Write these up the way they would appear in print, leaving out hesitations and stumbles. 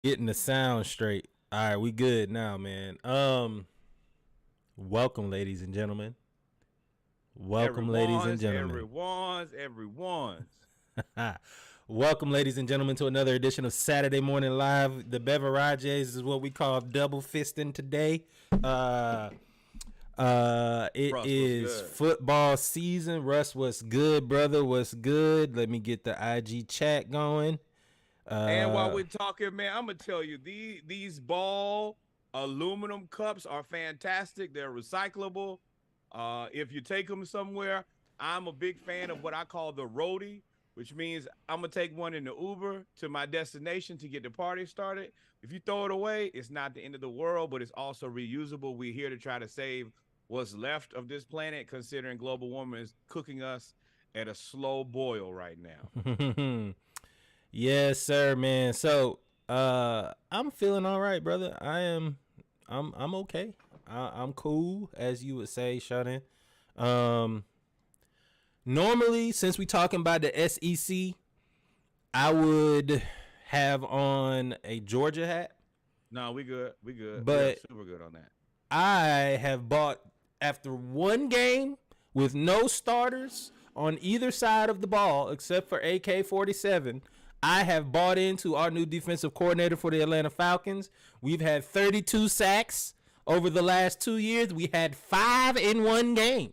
Getting the sound straight. All right, we good now, man. Welcome, ladies and gentlemen. Welcome, ladies and gentlemen. Everyone's. Welcome, ladies and gentlemen, to another edition of Saturday Morning Live. The beverages is what we call double fisting today. It Russ, what's is good? football season. Russ, what's good, brother? What's good? Let me get the IG chat going. And while Uh, we're talking, man, I'm gonna tell you these ball aluminum cups are fantastic. They're recyclable. If you take them somewhere, I'm a big fan of what I call the roadie, which means I'm gonna take one in the Uber to my destination to get the party started. If you throw it away, it's not the end of the world, but it's also reusable. We're here to try to save what's left of this planet, considering global warming is cooking us at a slow boil right now. Yes, sir, man. So, I'm feeling all right, brother. I'm okay. I'm cool, as you would say, Shut Um, Normally, since we talking about the SEC, I would have on a Georgia hat, No, we good. We good. We are but super good on that. I have bought after one game with no starters on either side of the ball except for AK-47. I have bought into our new defensive coordinator for the Atlanta Falcons. We've had 32 sacks over the last 2 years. We had 5 in one game.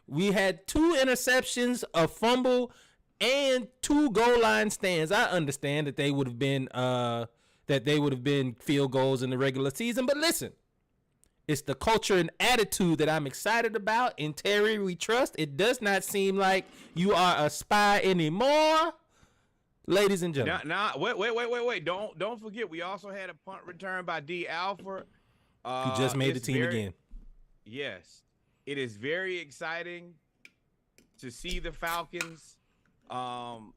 We had 2 interceptions, a fumble, and 2 goal line stands. I understand that they would have been field goals in the regular season, but listen, it's the culture and attitude that I'm excited about. In Terry, we trust. It does not seem like you are a spy anymore, ladies and Now, gentlemen. wait. Don't forget. We also had a punt return by D. Alford. Who just made the It's team very again. yes. It is very exciting to see the Falcons. Um,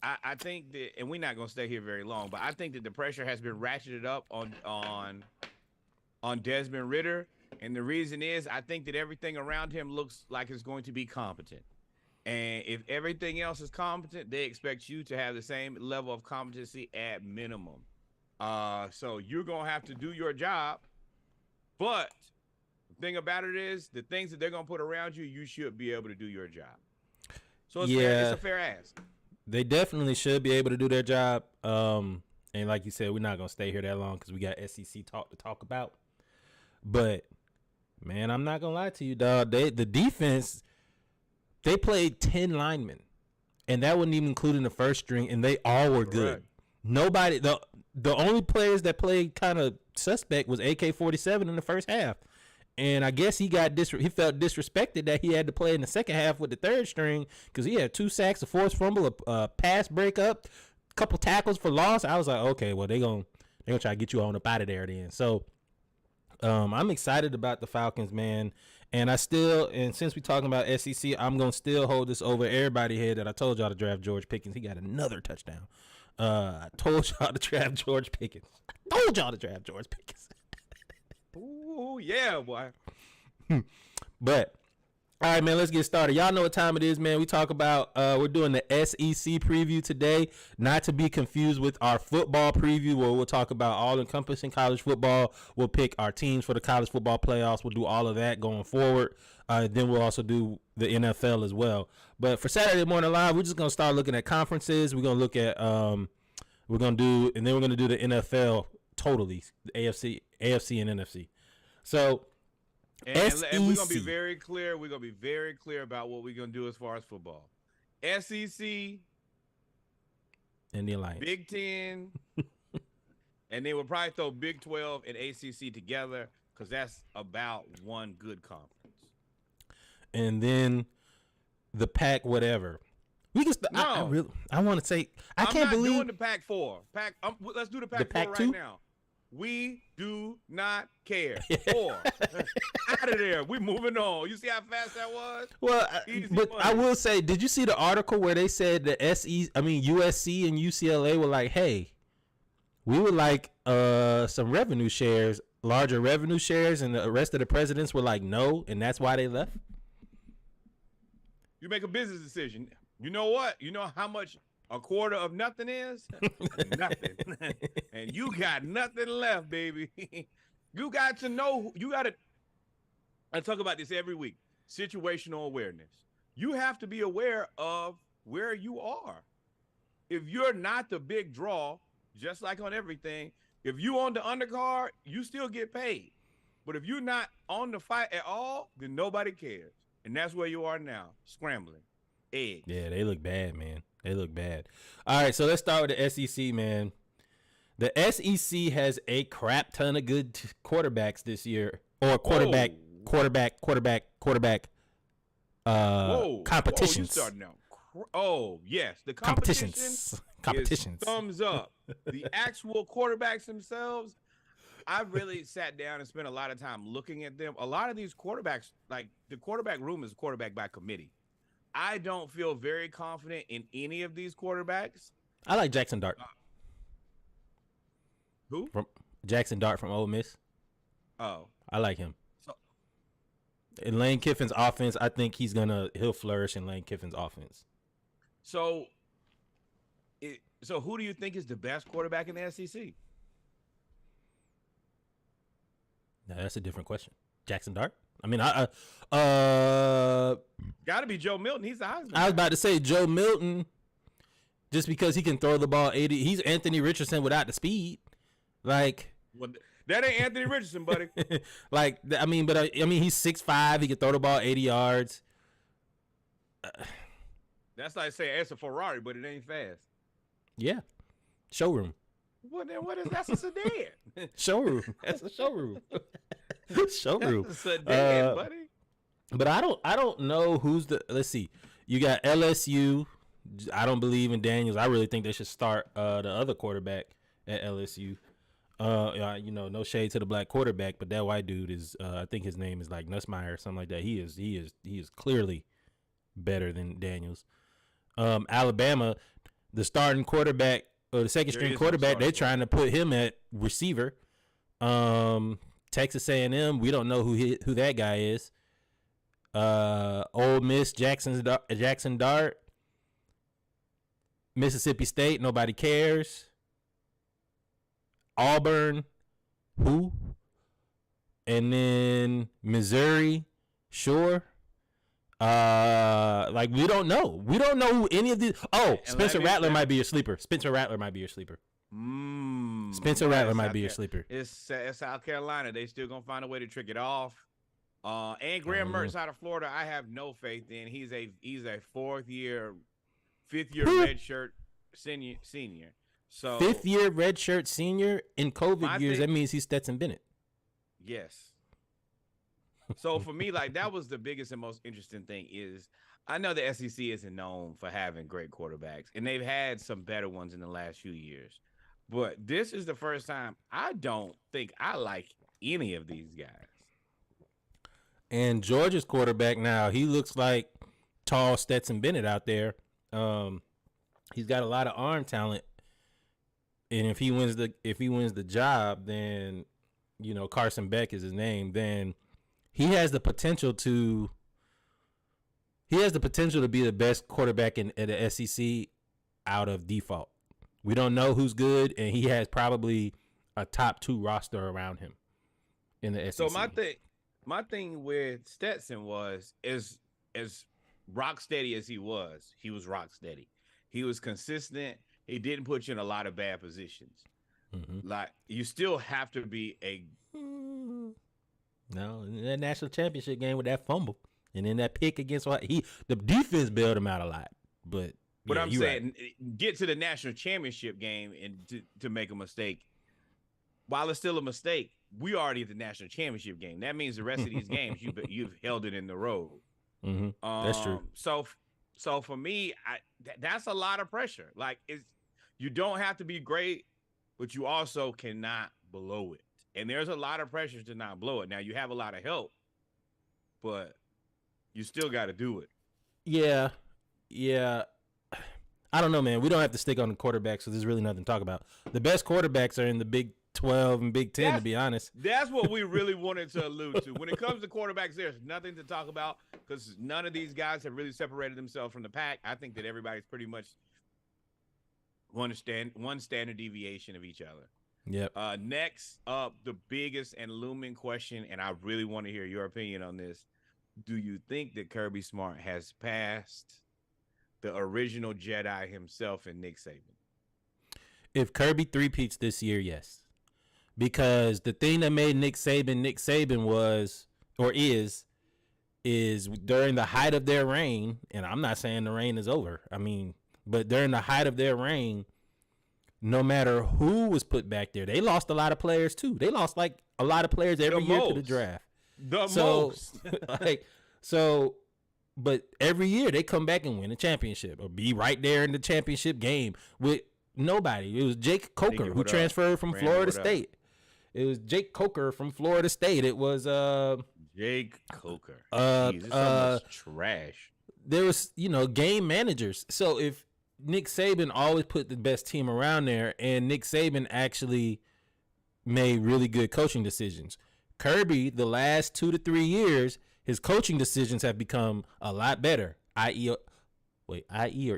I think that, and we're not gonna stay here very long, but I think that the pressure has been ratcheted up on Desmond Ritter, and the reason is I think that everything around him looks like it's going to be competent. And if everything else is competent, they expect you to have the same level of competency at minimum. So you're gonna have to do your job, but the thing about it is the things that they're gonna put around you, you should be able to do your job. So it's fair. It's Yeah, a fair ask. they definitely should be able to do their job. And like you said, we're not gonna stay here that long because we got SEC talk to talk about. But man, I'm not gonna lie to you, dog. The defense, they played 10 linemen, and that wasn't even including the first string, and they all were good. Correct. Nobody the only players that played kind of suspect was AK-47 in the first half. And I guess he felt disrespected that he had to play in the second half with the third string because he had 2 sacks, a forced fumble, a pass breakup, a couple tackles for loss. I was like, okay, well they gonna try to get you on up out of there then. So I'm excited about the Falcons, man. And since we talking about SEC, I'm gonna still hold this over everybody here that I told y'all to draft George Pickens. He got another touchdown. I told y'all to draft George Pickens. I told y'all to draft George Pickens. Ooh, yeah, boy. But all right, man, let's get started. Y'all know what time it is, man. We talk about we're doing the SEC preview today, not to be confused with our football preview, where we'll talk about all encompassing college football. We'll pick our teams for the college football playoffs. We'll do all of that going forward. Then we'll also do the NFL as well. But for Saturday Morning Live, we're just gonna start looking at conferences. We're gonna look at and then we're gonna do the NFL totally, the AFC and NFC. So And we're gonna be SEC very clear. We're gonna be very clear about what we're gonna do as far as football. SEC, and the Alliance. Big Ten, and then we'll probably throw Big 12 and ACC together because that's about one good conference. And then the pack, whatever. We can. No, I want to say. I I'm can't not believe doing the Pac 4. Let's do the the Pac 4 pack right two. now. We do not care. 4. Out of there. We moving on. You see how fast that was? Well, Easy but I money. will say, did you see the article where they said the USC and UCLA were like, hey, we would like some revenue shares, larger revenue shares, and the rest of the presidents were like, no, and that's why they left. You make a business decision. You know what? You know how much a quarter of nothing is? Nothing. And you got nothing left, baby. You got to know, you got to, I talk about this every week, situational awareness. You have to be aware of where you are. If you're not the big draw, just like on everything, if you on the undercard, you still get paid. But if you're not on the fight at all, then nobody cares. And that's where you are now, scrambling. Eggs. Yeah, they look bad, man. They look bad. All right, so let's start with the SEC, man. The SEC has a crap ton of good quarterbacks this year, or quarterback competitions. Whoa, you now. Oh, yes. The competitions. Thumbs up. The actual quarterbacks themselves, I really sat down and spent a lot of time looking at them. A lot of these quarterbacks, like the quarterback room is quarterback by committee. I don't feel very confident in any of these quarterbacks. I like Jackson Dart. Who? From Jackson Dart from Ole Miss. Oh. I like him. In Lane Kiffin's offense, I think he'll flourish in Lane Kiffin's offense. So who do you think is the best quarterback in the SEC? No, that's a different question. Jackson Dart? I mean, got to be Joe Milton. He's the Heisman. I was about to say Joe Milton, just because he can throw the ball 80. He's Anthony Richardson without the speed. Like, well, that ain't Anthony Richardson, buddy. Like, I mean, he's 6'5". He can throw the ball 80 yards. That's like saying it's a Ferrari, but it ain't fast. Yeah, showroom. Well, then what is that's a sedan? Showroom. That's a showroom. Showroom. That's a sedan, buddy. But I don't know who's the. Let's see. You got LSU. I don't believe in Daniels. I really think they should start the other quarterback at LSU. No shade to the black quarterback, but that white dude is. I think his name is like Nussmeier or something like that. He is clearly better than Daniels. Alabama, the starting quarterback or the second string quarterback, they're trying to put him at receiver. Texas A&M, we don't know who that guy is. Ole Miss, Jackson Dart. Mississippi State, nobody cares. Auburn, who? And then Missouri, sure. Like we don't know. We don't know who any of these. Oh, Spencer Rattler might be your sleeper. Spencer Rattler might be your sleeper. Spencer Rattler might be your sleeper. It's South Carolina. They still gonna find a way to trick it off. And Graham Mertz out of Florida, I have no faith in. He's a fifth year redshirt senior. So fifth year redshirt senior in COVID years. That means he's Stetson Bennett. Yes. So for me, like that was the biggest and most interesting thing is I know the SEC isn't known for having great quarterbacks, and they've had some better ones in the last few years. But this is the first time I don't think I like any of these guys. And Georgia's quarterback now, he looks like tall Stetson Bennett out there. He's got a lot of arm talent, and if he wins the job, then Carson Beck is his name. Then he has the potential to be the best quarterback in the SEC out of default. We don't know who's good, and he has probably a top 2 roster around him in the SEC. So my thing with Stetson was as rock steady as he was rock steady. He was consistent. He didn't put you in a lot of bad positions. Mm-hmm. Like you still have to be No, in that national championship game with that fumble and then that pick against the defense bailed him out a lot. But I'm saying, get to the national championship game and to make a mistake. While it's still a mistake, we already at the national championship game. That means the rest of these games you've held it in the road. Mm-hmm. That's true. So for me, that's a lot of pressure. Like you don't have to be great, but you also cannot blow it. And there's a lot of pressure to not blow it. Now you have a lot of help, but you still got to do it. Yeah. I don't know, man. We don't have to stick on the quarterbacks, so there's really nothing to talk about. The best quarterbacks are in the Big 12 and Big 10, to be honest. That's what we really wanted to allude to. When it comes to quarterbacks, there's nothing to talk about because none of these guys have really separated themselves from the pack. I think that everybody's pretty much one standard deviation of each other. Yep. Next up, the biggest and looming question, and I really want to hear your opinion on this. Do you think that Kirby Smart has passed the original Jedi himself and Nick Saban? If Kirby three-peats this year, yes. Because the thing that made Nick Saban was, or is during the height of their reign, and I'm not saying the reign is over. I mean, but during the height of their reign, no matter who was put back there, they lost a lot of players too. They lost like a lot of players every year to the draft. But every year they come back and win a championship or be right there in the championship game with nobody. It was Jake Coker who transferred from Florida State. It was Jake Coker from Florida State. It was Jake Coker. Jeez, it's so much trash. There was, game managers. So if Nick Saban always put the best team around there, and Nick Saban actually made really good coaching decisions. Kirby, the last 2 to 3 years, his coaching decisions have become a lot better. IE or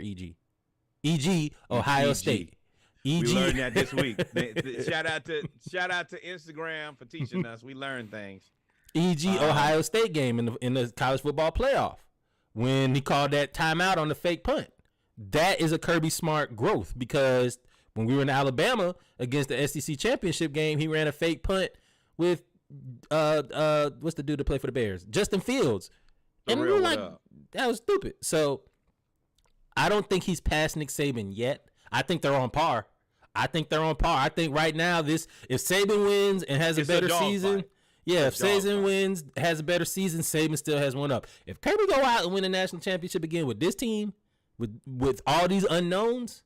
EG? EG, Ohio State. EG. We learned that this week. Shout out to Instagram for teaching us. We learned things. EG Ohio State game in the college football playoff when he called that timeout on the fake punt. That is a Kirby Smart growth, because when we were in Alabama against the SEC championship game, he ran a fake punt with what's the dude that played for the Bears? Justin Fields. And we were like, that was stupid. So I don't think he's past Nick Saban yet. I think they're on par. I think right now, if Saban wins and has a better season, if Saban wins, has a better season, Saban still has one up. If Kirby go out and win a national championship again with this team, with all these unknowns,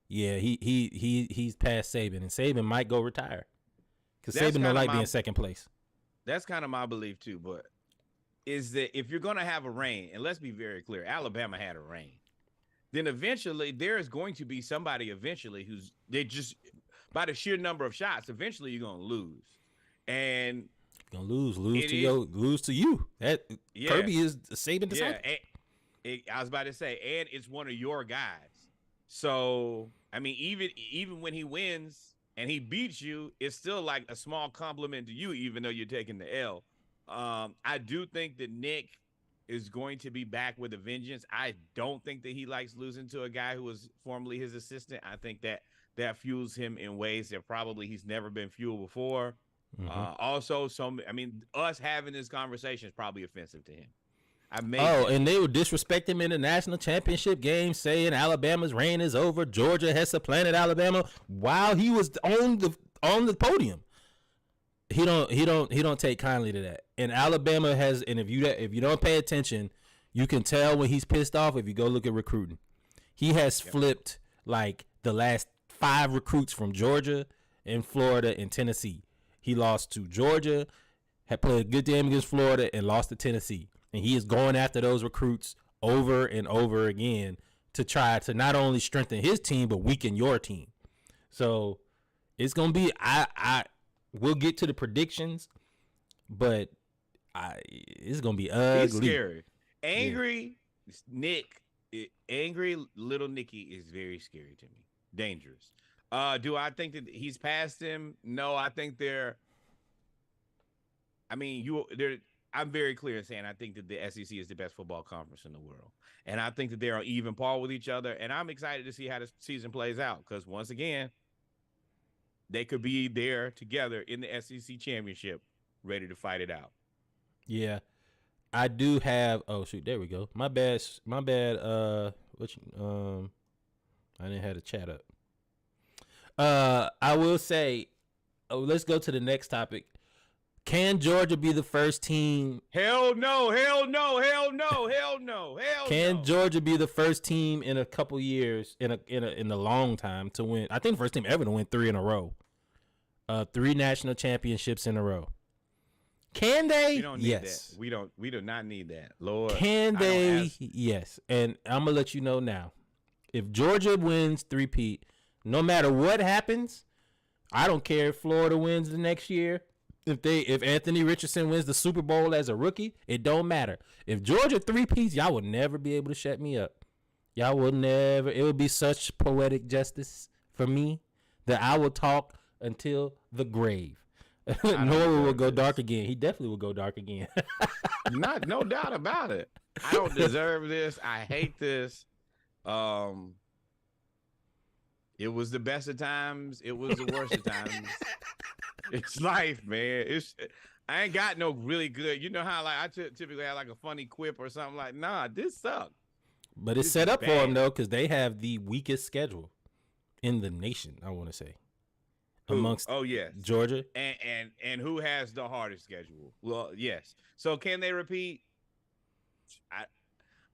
he's past Saban, and Saban might go retire because Saban don't like being second place. That's kind of my belief too. But is that if you're going to have a reign, and let's be very clear, Alabama had a reign, then eventually there is going to be somebody who's they just by the sheer number of shots, eventually you're going to lose, and you're going to lose to you. That Kirby is Saban disciple. I was about to say, and it's one of your guys. So, I mean, even when he wins and he beats you, it's still like a small compliment to you, even though you're taking the L. I do think that Nick is going to be back with a vengeance. I don't think that he likes losing to a guy who was formerly his assistant. I think that fuels him in ways that probably he's never been fueled before. Mm-hmm. Us having this conversation is probably offensive to him. And they would disrespect him in the national championship game, saying Alabama's reign is over. Georgia has supplanted Alabama while he was on the podium. He don't take kindly to that. And Alabama has, and if you don't pay attention, you can tell when he's pissed off if you go look at recruiting. He has flipped like the last 5 recruits from Georgia and Florida and Tennessee. He lost to Georgia, had played a good game against Florida, and lost to Tennessee. And he is going after those recruits over and over again to try to not only strengthen his team, but weaken your team. So it's going to be, we'll get to the predictions, but it's going to be ugly. It's scary. Angry little Nicky is very scary to me. Dangerous. Do I think that he's past him? No, I think I'm very clear in saying I think that the SEC is the best football conference in the world. And I think that they're on even par with each other. And I'm excited to see how this season plays out because, once again, they could be there together in the SEC championship, ready to fight it out. Yeah. I do have – oh, shoot, there we go. My bad. I didn't have the chat up. I will say let's go to the next topic. Can Georgia be the first team? Hell no. Can Georgia be the first team in a couple years, in a long time, to win? I think the first team ever to win 3 in a row. 3 national championships in a row. Can they? We don't need that. We do not need that. Lord. Can they? Yes. And I'm gonna let you know now. If Georgia wins 3-peat, no matter what happens, I don't care if Florida wins the next year. If Anthony Richardson wins the Super Bowl as a rookie, it don't matter. If Georgia 3-peats, y'all will never be able to shut me up. Y'all will never. It would be such poetic justice for me that I will talk until the grave. Norwood will go dark again. He definitely will go dark again. No doubt about it. I don't deserve this. I hate this. It was the best of times. It was the worst of times. It's life, man. I ain't got no really good. You know how like I typically have like a funny quip or something like. Nah, this sucks. But it's set up for them though, because they have the weakest schedule in the nation. I want to say. Amongst Georgia and who has the hardest schedule? Well, yes. So can they repeat?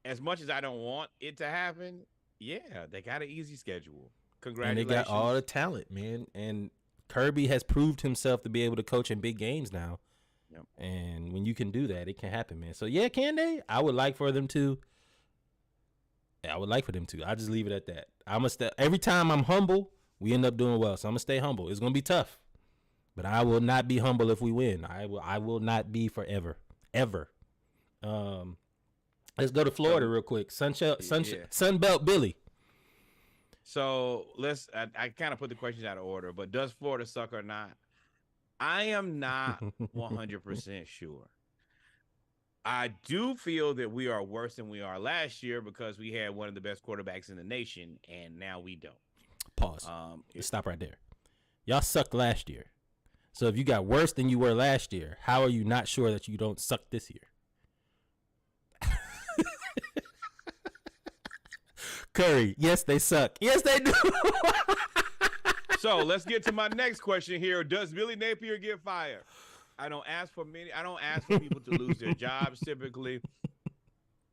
As much as I don't want it to happen, yeah, they got an easy schedule. Congratulations. And they got all the talent, man. And Kirby has proved himself to be able to coach in big games now. Yep. And when you can do that, it can happen, man. So yeah, can they? I would like for them to. I would like for them to. I just leave it at that. Every time I'm humble, we end up doing well. So I'm gonna stay humble. It's gonna be tough, but I will not be humble if we win. I will not be forever, ever. Let's go to Florida real quick. Sunbelt Billy. So I kind of put the questions out of order, but does Florida suck or not? I am not 100% sure. I do feel that we are worse than we are last year because we had one of the best quarterbacks in the nation, and now we don't. Pause. Stop right there. Y'all sucked last year. So if you got worse than you were last year, how are you not sure that you don't suck this year? Curry, yes, they suck. Yes, they do. So let's get to my next question here. Does Billy Napier get fired? I don't ask for people to lose their jobs typically.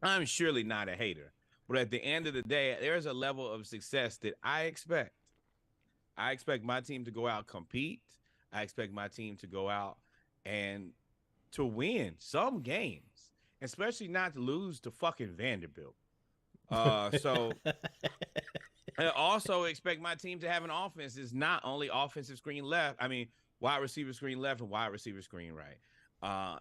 I'm surely not a hater. But at the end of the day, there's a level of success that I expect. I expect my team to go out, compete. I expect my team to go out and to win some games, especially not to lose to fucking Vanderbilt. So I also expect my team to have an offense that's not only offensive screen left. I mean, wide receiver screen left and wide receiver screen right.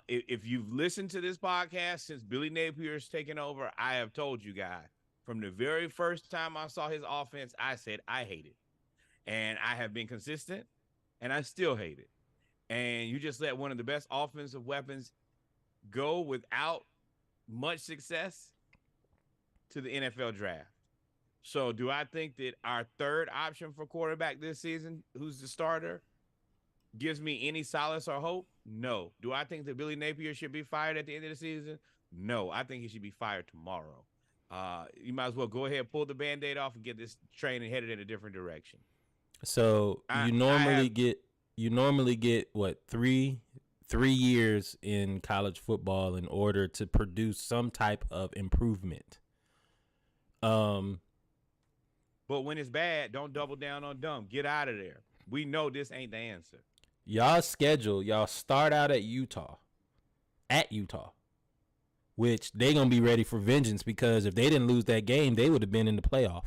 If you've listened to this podcast since Billy Napier's taken over, I have told you guys from the very first time I saw his offense, I said I hate it. And I have been consistent, and I still hate it. And you just let one of the best offensive weapons go without much success to the NFL draft. So do I think that our third option for quarterback this season, who's the starter, gives me any solace or hope? No. Do I think that Billy Napier should be fired at the end of the season? No. I think he should be fired tomorrow. You might as well go ahead and pull the Band-Aid off and get this train headed in a different direction. So you normally get what, three years in college football in order to produce some type of improvement. But when it's bad, don't double down on dumb. Get out of there. We know this ain't the answer. Y'all start out at Utah, which they going to be ready for vengeance because if they didn't lose that game, they would have been in the playoff.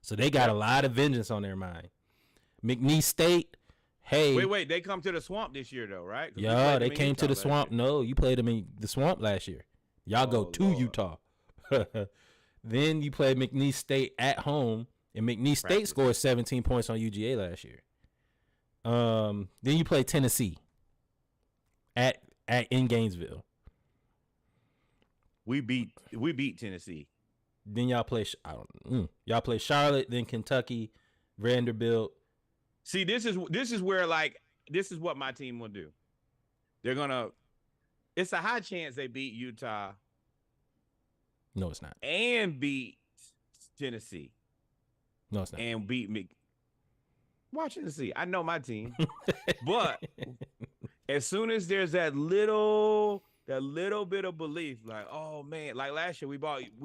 So they got a lot of vengeance on their mind. McNeese State, hey. Wait. They come to the Swamp this year, though, right? Yeah, they came to the Swamp. No, you played them in the Swamp last year. Y'all go to Lord. Utah. Then you play McNeese State at home, and McNeese State scored 17 points on UGA last year. Then you play Tennessee in Gainesville. We beat Tennessee. Then y'all play y'all play Charlotte, then Kentucky, Vanderbilt. See, this is where this is what my team will do. It's a high chance they beat Utah. No, it's not. And beat Tennessee. No, it's not. And beat me. Watch Tennessee. I know my team. But as soon as there's that little bit of belief, like, oh man, like last year we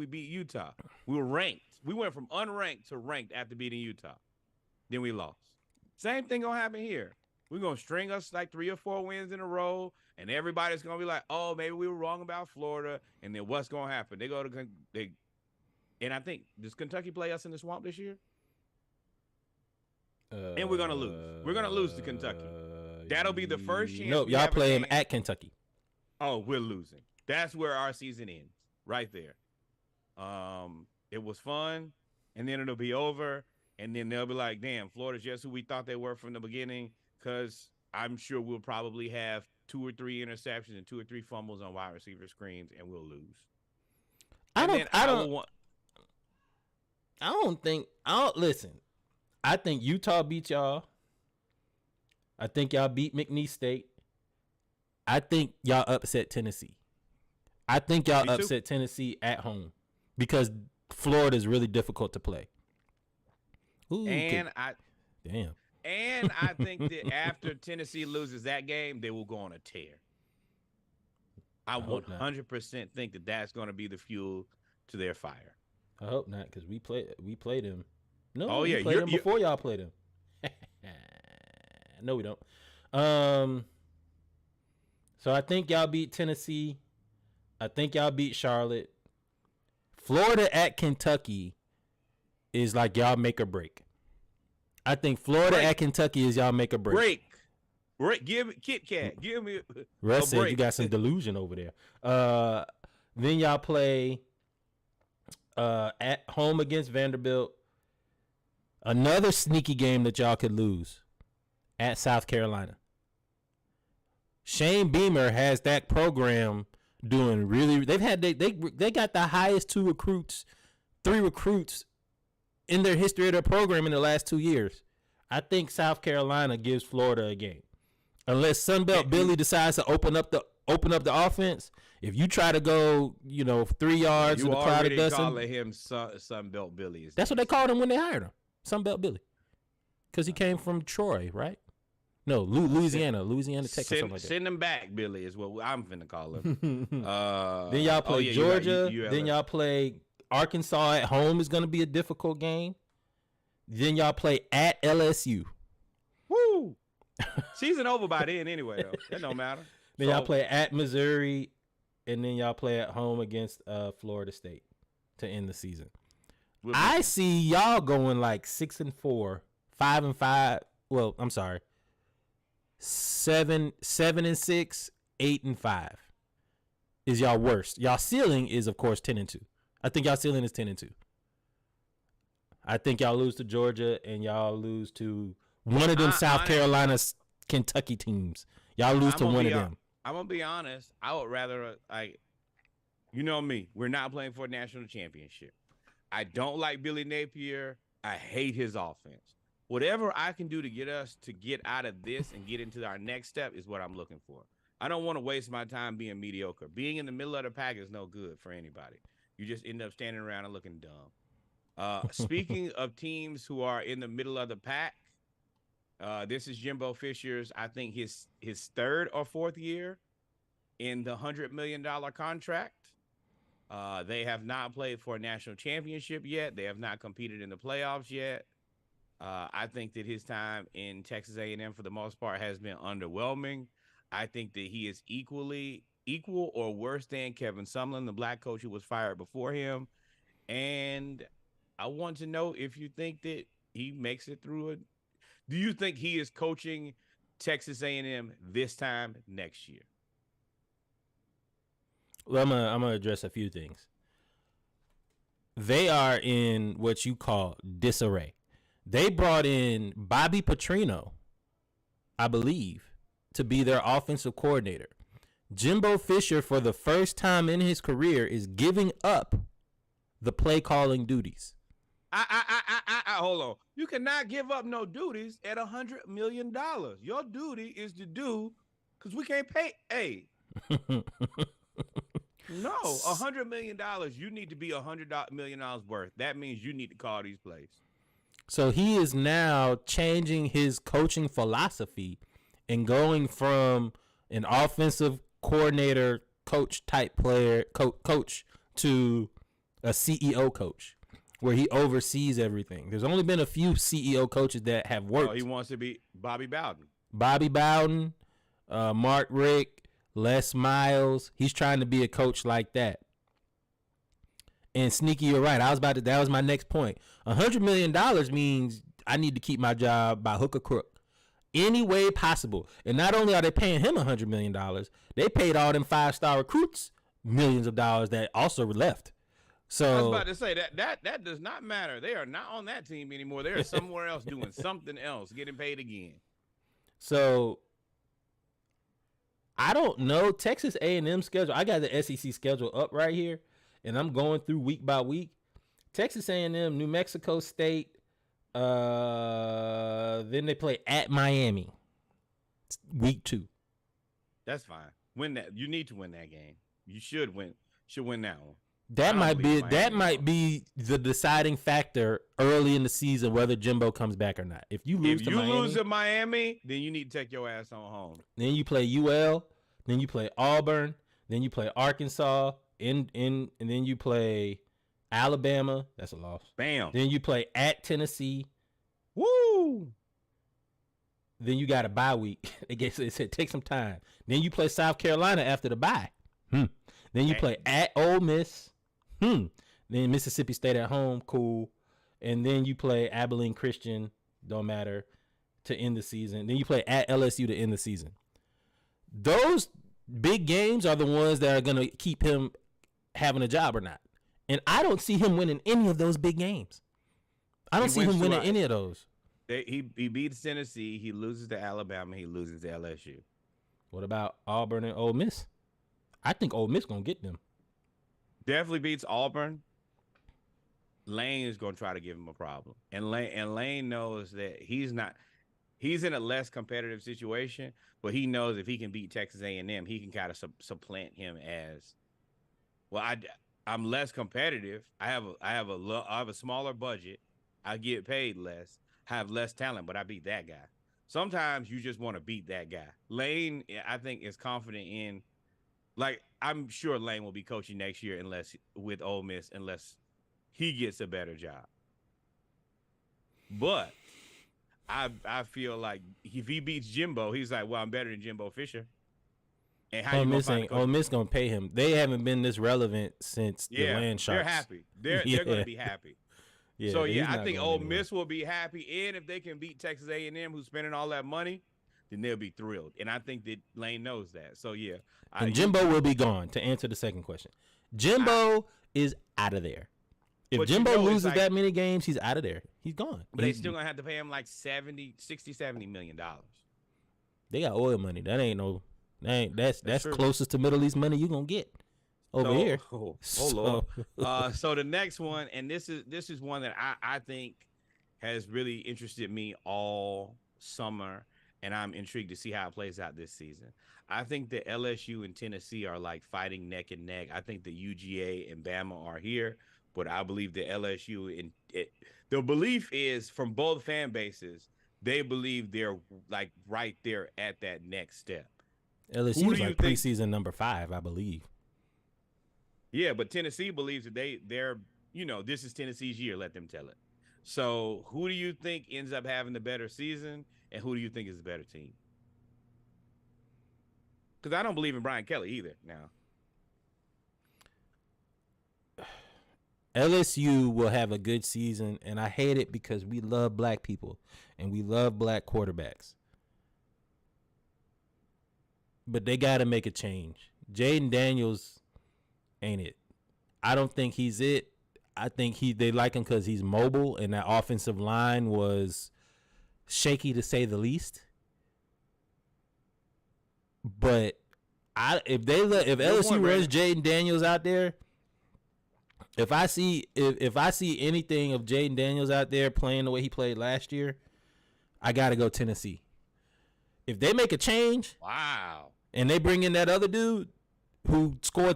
beat Utah. We were ranked. We went from unranked to ranked after beating Utah. Then we lost. Same thing gonna happen here. We're gonna string us like 3 or 4 wins in a row, and everybody's gonna be like, "Oh, maybe we were wrong about Florida." And then what's gonna happen? And I think, does Kentucky play us in the Swamp this year? And we're gonna lose. We're gonna lose to Kentucky. That'll be the first chance. Nope, y'all play them at Kentucky. Oh, we're losing. That's where our season ends, right there. It was fun. and then it'll be over, and then they'll be like, "Damn, Florida's just who we thought they were from the beginning." Because I'm sure we'll probably have 2 or 3 interceptions and 2 or 3 fumbles on wide receiver screens, and we'll lose. I And don't listen. I think Utah beat y'all. I think y'all beat McNeese State. I think y'all upset Tennessee. I think y'all upset Tennessee at home because Florida is really difficult to play. Ooh, And I think that after Tennessee loses that game, they will go on a tear. I 100% think that that's going to be the fuel to their fire. I hope not, because we played them. No, we played them before y'all played them. No, we don't. So I think y'all beat Tennessee. I think y'all beat Charlotte. Florida at Kentucky is like y'all make or break. I think Florida at Kentucky is y'all make or break. Give me Kit Kat. Give me Russ said you got some delusion over there. Then y'all play at home against Vanderbilt. Another sneaky game that y'all could lose at South Carolina. Shane Beamer has that program doing really. They got the highest 3 recruits in their history of their program in the last 2 years. I think South Carolina gives Florida a game, unless Sunbelt Billy decides to open up the offense. If you try to go, 3 yards in the cloud of dust, calling him Sunbelt Billy. That's what they called him when they hired him, Sunbelt Billy, because he came from Troy, right? No, Louisiana Tech, or something like that. Send him back, Billy, is what I'm finna call him. Then y'all play Georgia. Then y'all play Arkansas at home is going to be a difficult game. Then y'all play at LSU. Woo! Season over by then anyway, though. That don't matter. Then y'all play at Missouri, and then y'all play at home against Florida State to end the season. I see y'all going like 6-4, 5-5. Well, I'm sorry. 7-6, 8-5 is y'all worst. Y'all ceiling is of course 10-2. I think y'all ceiling is 10-2. I think y'all lose to Georgia and y'all lose to one of them South Carolina, Kentucky teams. Y'all lose to one of them. I'm gonna be honest. I would rather you know me. We're not playing for a national championship. I don't like Billy Napier. I hate his offense. Whatever I can do to get us to get out of this and get into our next step is what I'm looking for. I don't want to waste my time being mediocre. Being in the middle of the pack is no good for anybody. You just end up standing around and looking dumb. Speaking of teams who are in the middle of the pack, this is Jimbo Fisher's, I think his 3rd or 4th year in the $100 million contract. They have not played for a national championship yet. They have not competed in the playoffs yet. I think that his time in Texas A&M for the most part has been underwhelming. I think that he is equal or worse than Kevin Sumlin, the black coach who was fired before him. And I want to know if you think that he makes it through it. Do you think he is coaching Texas A&M this time next year? Well, I'm gonna address a few things. They are in what you call disarray. They brought in Bobby Petrino, I believe, to be their offensive coordinator. Jimbo Fisher, for the first time in his career, is giving up the play calling duties. Hold on. You cannot give up no duties at $100 million. Your duty is to do, because we can't pay. Hey. No, $100 million. You need to be $100 million worth. That means you need to call these plays. So he is now changing his coaching philosophy and going from an offensive coordinator coach type player coach to a CEO coach where he oversees everything. There's only been a few CEO coaches that have worked. Oh, he wants to be Bobby Bowden. Mark Richt, Les Miles. He's trying to be a coach like that. And Sneaky, you're right. That was my next point. $100 million means I need to keep my job by hook or crook, any way possible. And not only are they paying him $100 million, they paid all them 5-star recruits millions of dollars that also left. I was So about to say that does not matter. They are not on that team anymore. They are somewhere else doing something else, getting paid again. so I don't know Texas A&M schedule. I got the SEC schedule up right here, and I'm going through week by week. Texas A&M, New Mexico State. Then they play at Miami. Week 2. That's fine. Win that. You need to win that game. You should win. Should win that one. That might be the deciding factor early in the season whether Jimbo comes back or not. If you lose to Miami, then you need to take your ass on home. Then you play UL, then you play Auburn, then you play Arkansas, and then you play Alabama. That's a loss. Bam. Then you play at Tennessee. Woo. Then you got a bye week. It said take some time. Then you play South Carolina after the bye. Then you play at Ole Miss. Then Mississippi State at home, cool. And then you play Abilene Christian, don't matter, to end the season. Then you play at LSU to end the season. Those big games are the ones that are going to keep him having a job or not. And I don't see him winning any of those big games. I don't see him winning any of those. He beats Tennessee. He loses to Alabama. He loses to LSU. What about Auburn and Ole Miss? I think Ole Miss going to get them. Definitely beats Auburn. Lane is going to try to give him a problem. And Lane knows that he's in a less competitive situation, but he knows if he can beat Texas A&M, he can kind of supplant him as, well, I'm less competitive. I have a smaller budget. I get paid less. I have less talent, but I beat that guy. Sometimes you just want to beat that guy. Lane, I think, is confident in, like, I'm sure Lane will be coaching next year with Ole Miss unless he gets a better job. But I feel like if he beats Jimbo, he's like, well, I'm better than Jimbo Fisher. And how Ole Miss gonna pay him. They haven't been this relevant since the Land Sharks. They're happy. They're gonna be happy. Yeah, so I think Ole Miss will be happy, and if they can beat Texas A&M, who's spending all that money, then they'll be thrilled. And I think that Lane knows that. So yeah, and Jimbo will be gone. To answer the second question, Jimbo is out of there. If Jimbo loses that many games, he's out of there. He's gone. But they still gonna have to pay him like $70 million. They got oil money. That's closest to Middle East money you gonna get over here. Lord. So the next one, and this is one that I think has really interested me all summer, and I'm intrigued to see how it plays out this season. I think that LSU and Tennessee are like fighting neck and neck. I think the UGA and Bama are here, but I believe the LSU the belief is from both fan bases, they believe they're like right there at that next step. LSU is like preseason number 5, I believe. Yeah, but Tennessee believes that they're this is Tennessee's year. Let them tell it. So who do you think ends up having the better season, and who do you think is the better team? Because I don't believe in Brian Kelly either now. LSU will have a good season, and I hate it because we love black people and we love black quarterbacks. But they got to make a change. Jaden Daniels ain't it. I don't think he's it. I think they like him because he's mobile, and that offensive line was shaky to say the least. But if LSU runs Jaden Daniels out there, if I see anything of Jaden Daniels out there playing the way he played last year, I gotta go Tennessee. If they make a change, wow, and they bring in that other dude who scored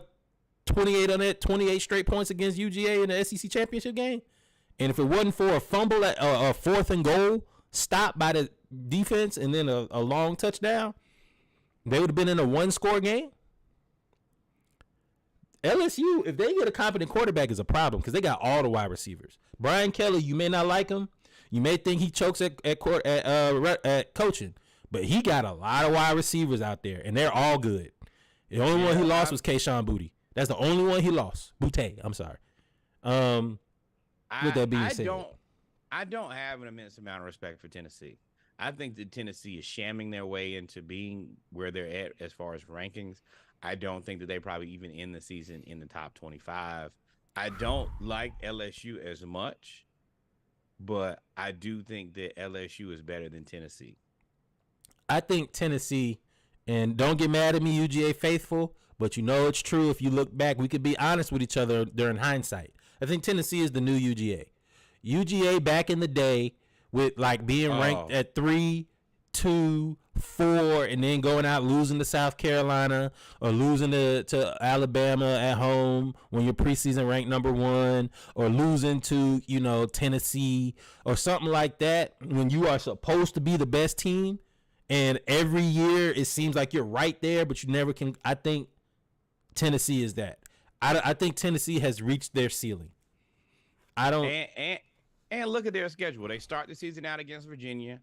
28 straight points against UGA in the SEC championship game, and if it wasn't for a fumble at a 4th and goal stopped by the defense and then a long touchdown, they would have been in a 1-score game. LSU, if they get a competent quarterback, is a problem because they got all the wide receivers. Brian Kelly, you may not like him. You may think he chokes at coaching, but he got a lot of wide receivers out there, and they're all good. The only one he lost was Kayshawn Boutte. That's the only one he lost. Boutte, I'm sorry. With that being said, I don't have an immense amount of respect for Tennessee. I think that Tennessee is shamming their way into being where they're at as far as rankings. I don't think that they probably even end the season in the top 25. I don't like LSU as much, but I do think that LSU is better than Tennessee. I think Tennessee, and don't get mad at me, UGA faithful, but you know it's true. If you look back, we could be honest with each other during hindsight. I think Tennessee is the new UGA. UGA back in the day with like being ranked at 3, 2, 4, and then going out losing to South Carolina or losing to Alabama at home when you're preseason ranked number 1, or losing to Tennessee or something like that when you are supposed to be the best team. And every year it seems like you're right there, but you never can. I think Tennessee is that. I think Tennessee has reached their ceiling. I don't. And look at their schedule. They start the season out against Virginia.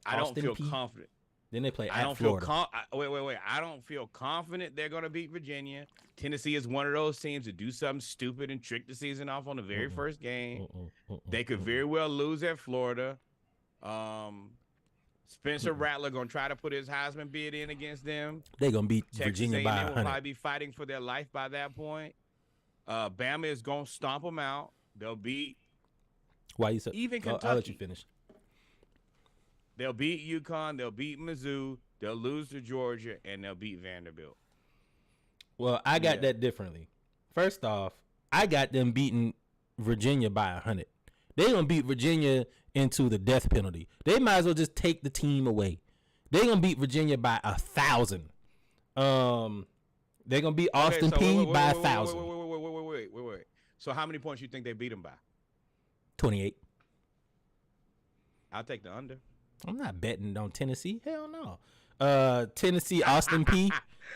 I don't feel confident. Then they play I at don't Florida. Wait. I don't feel confident they're going to beat Virginia. Tennessee is one of those teams that do something stupid and trick the season off on the very first game. They could very well lose at Florida. Spencer Rattler gonna try to put his Heisman bid in against them. They're gonna beat Texas Virginia A&M by will 100. probably be fighting for their life by that point. Bama is gonna stomp them out. They'll beat. Why you said? Even Kentucky. I'll let you finish. They'll beat UConn. They'll beat Mizzou. They'll lose to Georgia, and they'll beat Vanderbilt. Well, I got that differently. First off, I got them beating Virginia by 100. They're gonna beat Virginia into the death penalty. They might as well just take the team away. They're gonna beat Virginia by 1,000. They're gonna beat Austin P by 1,000. Wait. So how many points you think they beat them by? 28. I'll take the under. I'm not betting on Tennessee. Hell no. Tennessee, Austin P.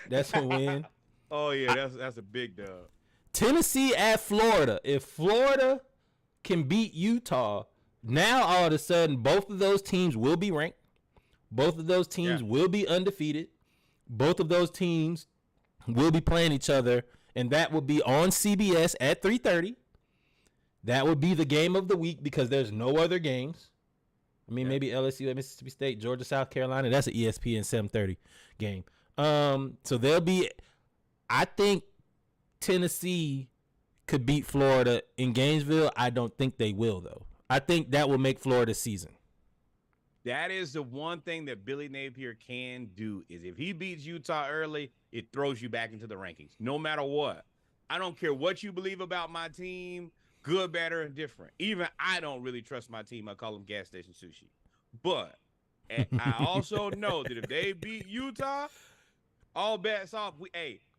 That's a win. Oh yeah, that's a big dub. Tennessee at Florida. If Florida can beat Utah, now all of a sudden both of those teams will be ranked. Both of those teams will be undefeated. Both of those teams will be playing each other, and that will be on CBS at 3:30. That would be the game of the week because there's no other games. I mean, maybe LSU at Mississippi State, Georgia, South Carolina. That's an ESPN 7:30 game. So there'll be. I think Tennessee could beat Florida in Gainesville. I don't think they will, though. I think that will make Florida's season. That is the one thing that Billy Napier can do is if he beats Utah early, it throws you back into the rankings, no matter what. I don't care what you believe about my team, good, bad, or indifferent. Even I don't really trust my team. I call them gas station sushi. But I also know that if they beat Utah, all bets off.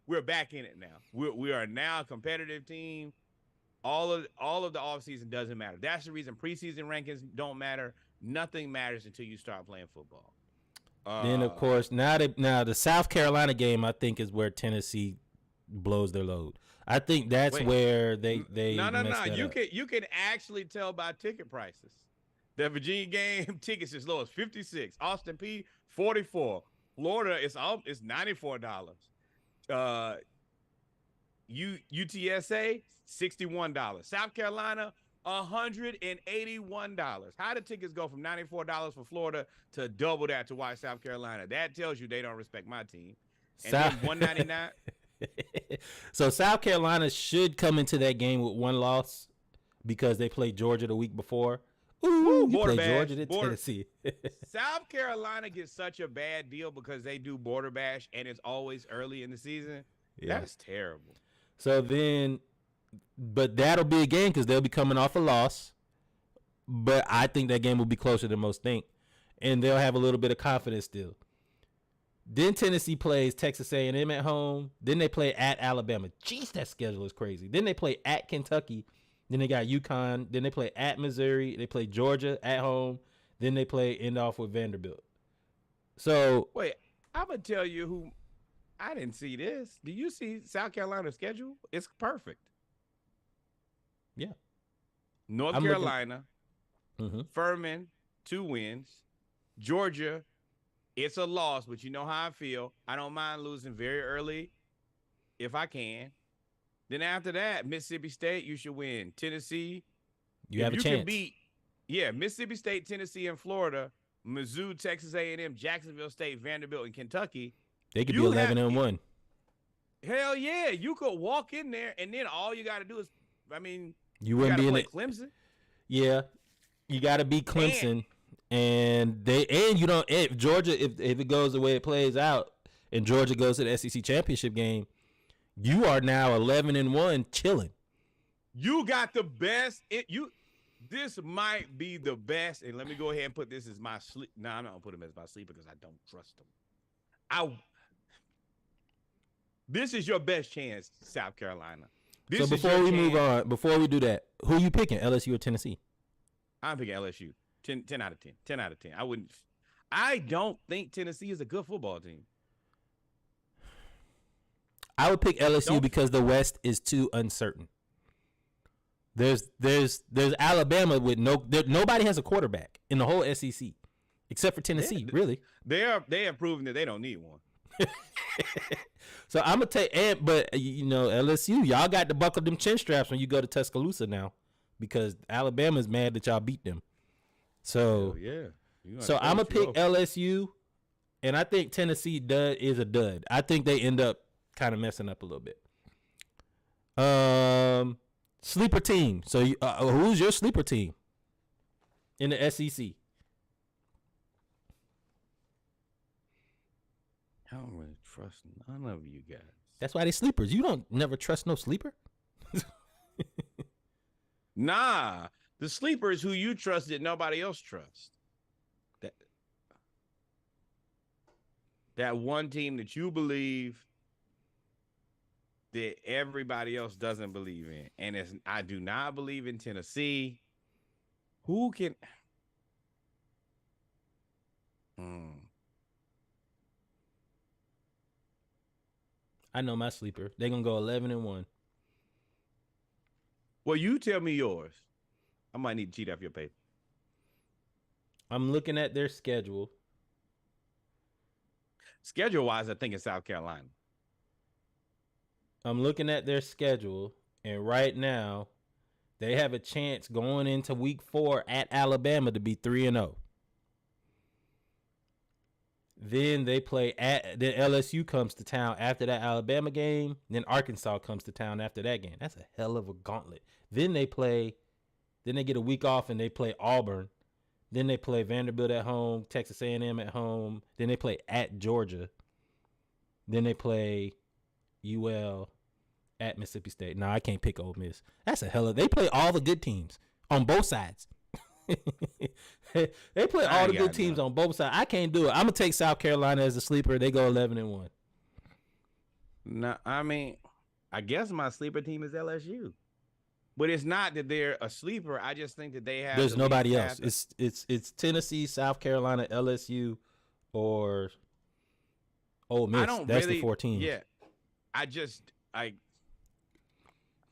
We're back in it now. We are now a competitive team. All of the offseason doesn't matter. That's the reason preseason rankings don't matter. Nothing matters until you start playing football. Then of course now the South Carolina game I think is where Tennessee blows their load. I think that's where they no. You can actually tell by ticket prices. The Virginia game tickets as low as $56. Austin P 44. Florida is $94. UTSA $61. South Carolina $181. How did tickets go from $94 for Florida to double that to watch South Carolina? That tells you they don't respect my team. And then $199. So South Carolina should come into that game with one loss because they played Georgia the week before. Ooh, you play Georgia to Tennessee. South Carolina gets such a bad deal because they do border bash and it's always early in the season. Yeah. That's terrible. So then, but that'll be a game because they'll be coming off a loss. But I think that game will be closer than most think, and they'll have a little bit of confidence still. Then Tennessee plays Texas A&M at home. Then they play at Alabama. Jeez, that schedule is crazy. Then they play at Kentucky. Then they got UConn. Then they play at Missouri. They play Georgia at home. Then they end off with Vanderbilt. So wait, I'm gonna tell you who. I didn't see this. Do you see South Carolina's schedule? It's perfect. Yeah. North Carolina, Furman, 2 wins. Georgia, it's a loss, but you know how I feel. I don't mind losing very early if I can. Then after that, Mississippi State, you should win. Tennessee, you have a chance. Can beat, Mississippi State, Tennessee, and Florida, Mizzou, Texas A&M, Jacksonville State, Vanderbilt, and Kentucky. They could be 11-1. Hell yeah, you could walk in there, and then all you got to do is, I mean, You you wouldn't got to be in play it. Clemson, Yeah, you got to beat and Clemson, and you don't. If Georgia, if it goes the way it plays out, and Georgia goes to the SEC championship game, you are now 11-1, chilling. you got the best. This might be the best, and let me go ahead and put this as my sleep. No, I'm not gonna put him as my sleeper because I don't trust him. I This is your best chance, South Carolina. So before we move on, before we do that, who you picking, LSU or Tennessee? I'm picking LSU. 10 out of 10. 10 out of 10. I don't think Tennessee is a good football team. I would pick LSU because the West is too uncertain. There's Alabama with nobody has a quarterback in the whole SEC except for Tennessee. Really, they have proven that they don't need one. So I'm gonna take, but LSU, y'all got to buckle them chin straps when you go to Tuscaloosa now, because Alabama's mad that y'all beat them. So so I'm gonna pick LSU, and I think Tennessee is a dud. I think they end up kind of messing up a little bit. Sleeper team. So who's your sleeper team in the SEC? I don't really trust none of you guys. That's why they sleepers. You don't never trust no sleeper. Nah, the sleeper is who you trust that nobody else trusts. That one team that you believe that everybody else doesn't believe in. And I do not believe in Tennessee. Who can... I know my sleeper. They're going to go 11-1. Well, you tell me yours. I might need to cheat off your paper. I'm looking at their schedule. Schedule-wise, I think it's South Carolina. I'm looking at their schedule, and right now, they have a chance going into week 4 at Alabama to be 3-0. Then they play then LSU comes to town after that Alabama game. Then Arkansas comes to town after that game. That's a hell of a gauntlet. Then they get a week off and they play Auburn. Then they play Vanderbilt at home, Texas A&M at home. Then they play at Georgia. Then they play UL at Mississippi State. No, I can't pick Ole Miss. That's a hell of... They play all the good teams on both sides. They play all the good teams on both sides. I can't do it. I'm gonna take South Carolina as a sleeper. They go 11-1. No, I mean, I guess my sleeper team is LSU, but it's not that they're a sleeper. I just think that they have. There's nobody else. It's Tennessee, South Carolina, LSU, or Ole Miss. That's the 4 teams. Yeah,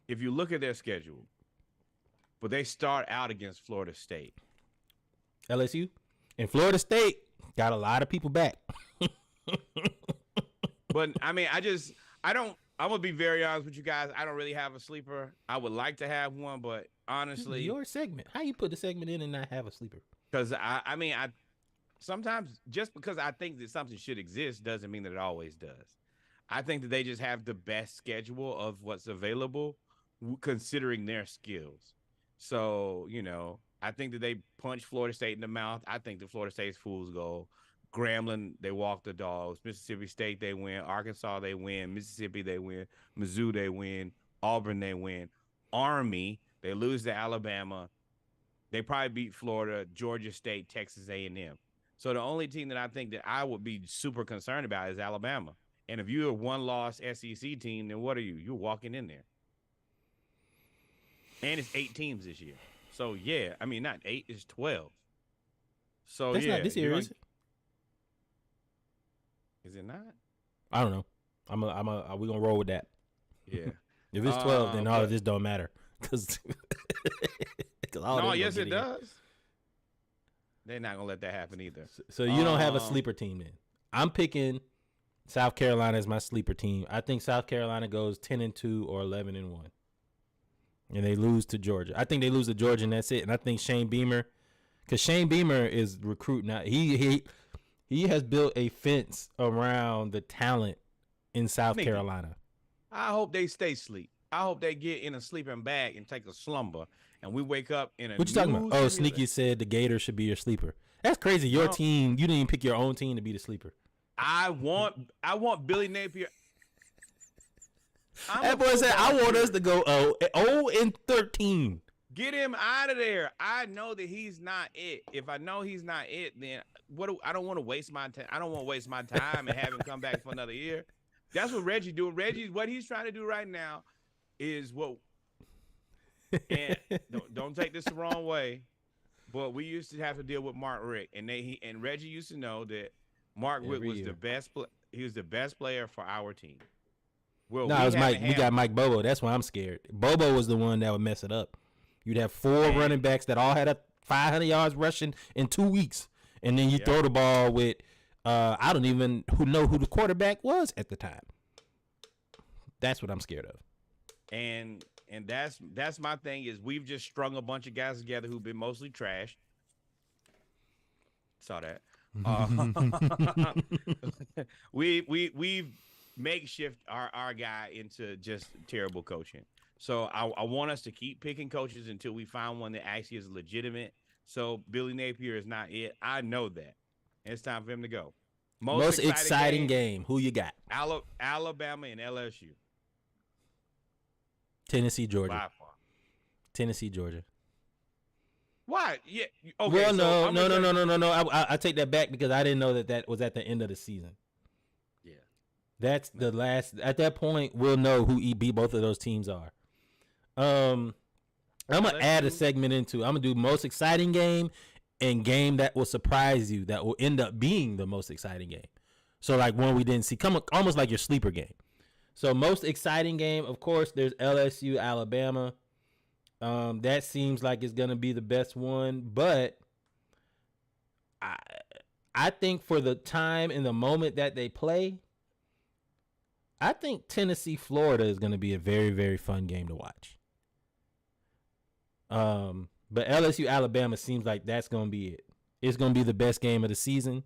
if you look at their schedule, but they start out against Florida State. LSU and Florida State got a lot of people back. But I mean, I'm gonna be very honest with you guys. I don't really have a sleeper. I would like to have one, but honestly, your segment. How you put the segment in and not have a sleeper? Because I sometimes just because I think that something should exist doesn't mean that it always does. I think that they just have the best schedule of what's available, considering their skills. So, I think that they punch Florida State in the mouth. I think the Florida State's fools go. Grambling, they walk the dogs. Mississippi State, they win. Arkansas, they win. Mississippi, they win. Mizzou, they win. Auburn, they win. Army, they lose to Alabama. They probably beat Florida, Georgia State, Texas A&M. So the only team that I think that I would be super concerned about is Alabama. And if you're a one-loss SEC team, then what are you? You're walking in there. And it's 8 teams this year. So, yeah, I mean, not 8, it's 12. So, that's not this year, is it? Is it not? I don't know. We're going to roll with that. Yeah. If it's 12, then all of this don't matter. Yes, it does. They're not going to let that happen either. So you don't have a sleeper team then. I'm picking South Carolina as my sleeper team. I think South Carolina goes 10-2 or 11-1. And they lose to Georgia. I think they lose to Georgia, and that's it. And I think Shane Beamer, because Shane Beamer is recruiting now. He has built a fence around the talent in South Carolina. I hope they stay asleep. I hope they get in a sleeping bag and take a slumber, and we wake up in a What you talking about? new Oh, simulation. Sneaky said the Gators should be your sleeper. That's crazy. Your No, team, you didn't even pick your own team to be the sleeper. I want Billy Napier. I'm That a boy said, I football want us purist. to go 0-13. Get him out of there. I know that he's not it. If I know he's not it, then I don't want to waste my time. I don't want to waste my time and have him come back for another year. That's what Reggie doing. What he's trying to do right now is what. And don't take this the wrong way, but we used to have to deal with Mark Richt, and Reggie used to know that Mark Richt was the best. He was the best player for our team. Well, No, it was Mike. We got Mike Bobo. That's why I'm scared. Bobo was the one that would mess it up. You'd have four running backs that all had 500 yards rushing in 2 weeks, and then you throw the ball with I don't even know who the quarterback was at the time. That's what I'm scared of. And that's my thing is we've just strung a bunch of guys together who've been mostly trash. Saw that. We've makeshift our guy into just terrible coaching. So I want us to keep picking coaches until we find one that actually is legitimate. So Billy Napier is not it. I know that. It's time for him to go. Most exciting game. Who you got? Alabama and LSU. Tennessee, Georgia. By far. Tennessee, Georgia. Why? Yeah. Okay. Well, so no. I take that back because I didn't know that was at the end of the season. Yeah. That's the last. At that point, we'll know who both of those teams are. I'm gonna add a segment into. I'm gonna do most exciting game and game that will surprise you. That will end up being the most exciting game. So like one we didn't see, almost like your sleeper game. So most exciting game, of course, there's LSU, Alabama. That seems like it's gonna be the best one, but I think for the time and the moment that they play, I think Tennessee, Florida is gonna be a very, very fun game to watch. But LSU, Alabama seems like that's gonna be it. It's gonna be the best game of the season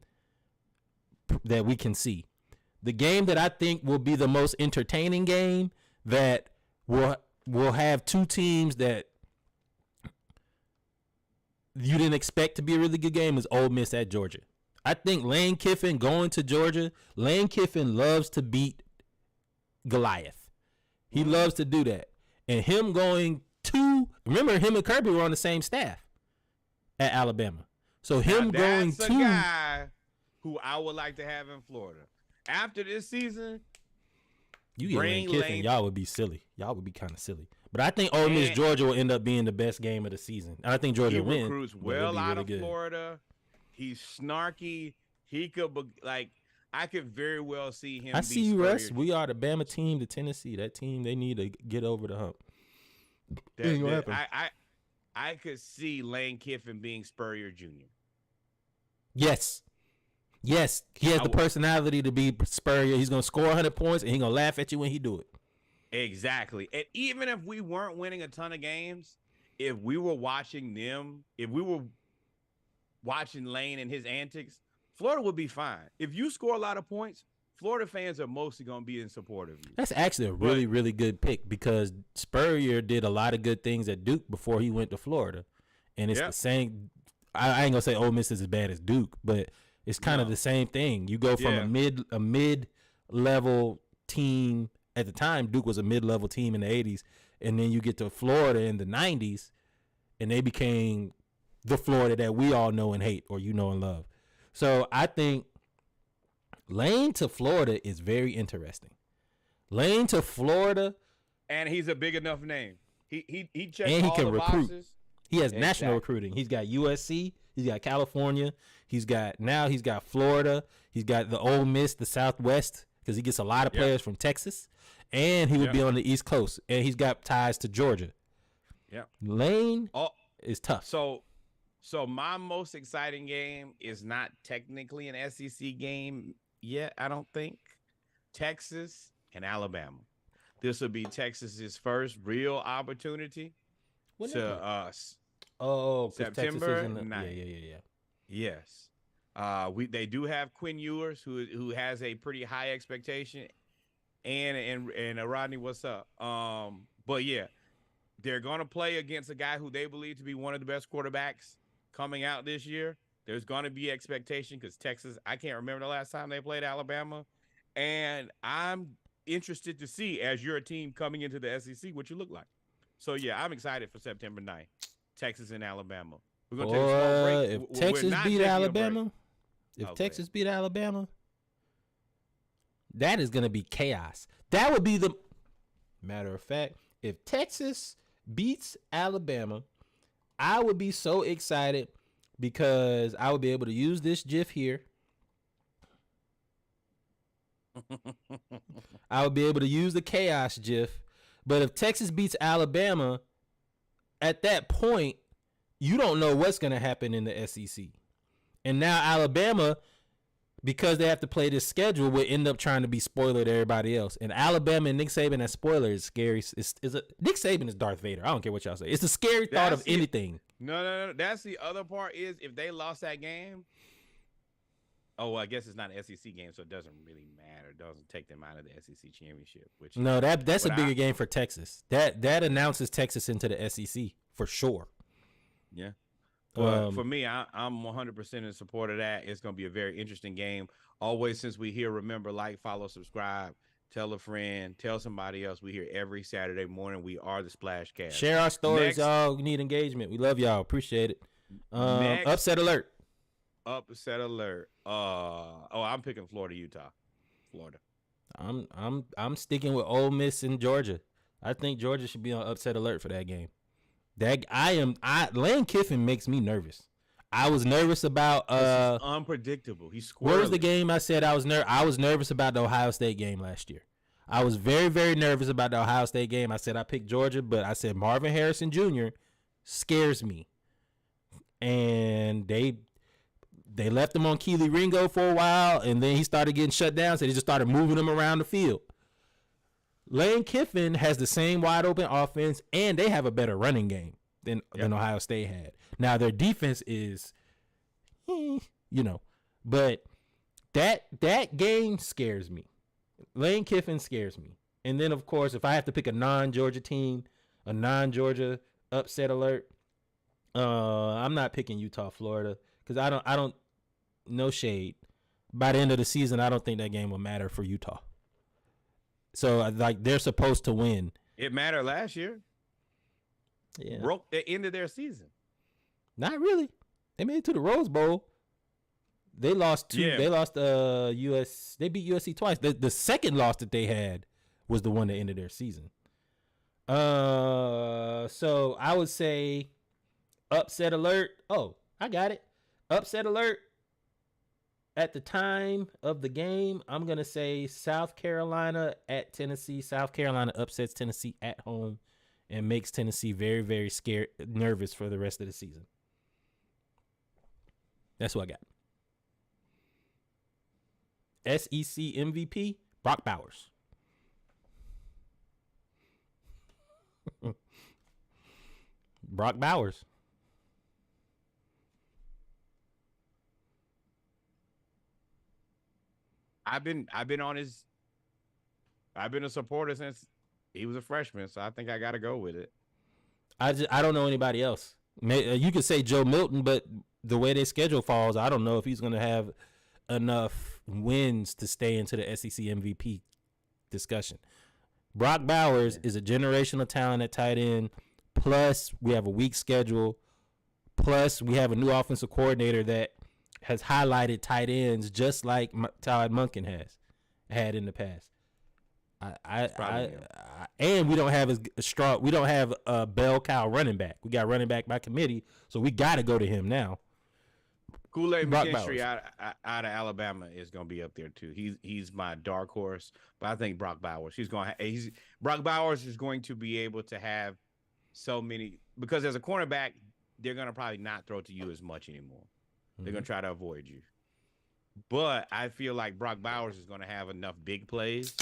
that we can see. The game that I think will be the most entertaining game that will have two teams that you didn't expect to be a really good game is Ole Miss at Georgia. I think Lane Kiffin going to Georgia, Lane Kiffin loves to beat Goliath. He loves to do that. And him going to, remember him and Kirby were on the same staff at Alabama. So him going to, a guy who I would like to have in Florida. After this season, you get Lane Kiffin, y'all would be silly. Y'all would be kind of silly. But I think Ole Miss Georgia will end up being the best game of the season. I think Georgia will win. He recruits well out of Florida. He's snarky. He could I could very well see him. I see you, Russ. We are the Bama team, the Tennessee. That team, they need to get over the hump. I could see Lane Kiffin being Spurrier Jr. Yes. He has the personality to be Spurrier. He's going to score 100 points, and he's going to laugh at you when he do it. Exactly. And even if we weren't winning a ton of games, if we were watching them, if we were watching Lane and his antics, Florida would be fine. If you score a lot of points, Florida fans are mostly going to be in support of you. That's actually a really, really good pick because Spurrier did a lot of good things at Duke before he went to Florida. And it's the same. I ain't going to say Ole Miss is as bad as Duke, but it's kind of the same thing. You go from a mid-level team. At the time, Duke was a mid-level team in the 80s, and then you get to Florida in the 90s, and they became the Florida that we all know and hate, or you know and love. So I think Lane to Florida is very interesting. Lane to Florida, and he's a big enough name. He checks and he all can the recruit. boxes. He has national recruiting. He's got USC. He's got California. He's got Florida. He's got the Ole Miss, the Southwest, because he gets a lot of players from Texas. And he would be on the East Coast. And he's got ties to Georgia. Yeah. Lane is tough. So my most exciting game is not technically an SEC game yet, I don't think. Texas and Alabama. This will be Texas's first real opportunity to September 9th. Yeah. Yes. They do have Quinn Ewers, who has a pretty high expectation. and Rodney, what's up? But yeah, they're gonna play against a guy who they believe to be one of the best quarterbacks coming out this year. There's gonna be expectation because Texas. I can't remember the last time they played Alabama, and I'm interested to see as you're a team coming into the SEC what you look like. So yeah, I'm excited for September 9th. Texas and Alabama. We're gonna take a small break. Boy, if We're Texas not beat taking a break. Alabama, if Oh, go Texas ahead. beat Alabama, that is going to be chaos. That would be the matter of fact. If Texas beats Alabama, I would be so excited because I would be able to use this GIF here. I would be able to use the chaos GIF. But if Texas beats Alabama, at that point, you don't know what's going to happen in the SEC. And now Alabama, because they have to play this schedule, will end up trying to be spoiler to everybody else. And Alabama and Nick Saban as spoiler is scary. Nick Saban is Darth Vader. I don't care what y'all say. It's the scary thought of anything. No. That's the other part is if they lost that game. Oh, well, I guess it's not an SEC game, so it doesn't really matter. It doesn't take them out of the SEC championship. Which No, that's a bigger game for Texas. That announces Texas into the SEC for sure. Yeah. For me, I'm 100% in support of that. It's going to be a very interesting game. Always, since we here, remember, like, follow, subscribe, tell a friend, tell somebody else. We here every Saturday morning. We are the Splash Cast. Share our stories, y'all. We need engagement. We love y'all. Appreciate it. Upset alert. Upset alert. I'm picking Florida, Utah. Florida. I'm sticking with Ole Miss and Georgia. I think Georgia should be on upset alert for that game. Lane Kiffin makes me nervous. I was nervous about unpredictable. He's squirrely. What was the game I said I was nervous about the Ohio State game last year. I was very, very nervous about the Ohio State game. I said I picked Georgia, but I said Marvin Harrison Jr. scares me. And they left him on Keely Ringo for a while, and then he started getting shut down, so they just started moving him around the field. Lane Kiffin has the same wide open offense, and they have a better running game than Ohio State had. Now their defense is, but that game scares me. Lane Kiffin scares me. And then of course, if I have to pick a non-Georgia team, a non-Georgia upset alert, I'm not picking Utah, Florida, because I don't, no shade. By the end of the season, I don't think that game will matter for Utah. So, they're supposed to win. It mattered last year. Yeah. Broke the end of their season. Not really. They made it to the Rose Bowl. They lost two. Yeah. They lost US. They beat USC twice. The second loss that they had was the one that ended their season. So I would say upset alert. Oh, I got it. Upset alert. At the time of the game, I'm going to say South Carolina at Tennessee. South Carolina upsets Tennessee at home and makes Tennessee very, very nervous for the rest of the season. That's what I got. SEC MVP, Brock Bowers. Brock Bowers. I've been a supporter since he was a freshman, so I think I got to go with it. I don't know anybody else. You could say Joe Milton, but the way their schedule falls, I don't know if he's going to have enough wins to stay into the SEC MVP discussion. Brock Bowers is a generational talent at tight end. Plus, we have a weak schedule. Plus, we have a new offensive coordinator that has highlighted tight ends just like Todd Monken had in the past. And we don't have as strong. We don't have a bell cow running back. We got running back by committee, so we got to go to him now. Kool-Aid McKinstry out of Alabama is going to be up there too. He's my dark horse, but I think Brock Bowers. Brock Bowers is going to be able to have so many, because as a cornerback, they're going to probably not throw to you as much anymore. They're going to try to avoid you. But I feel like Brock Bowers is going to have enough big plays.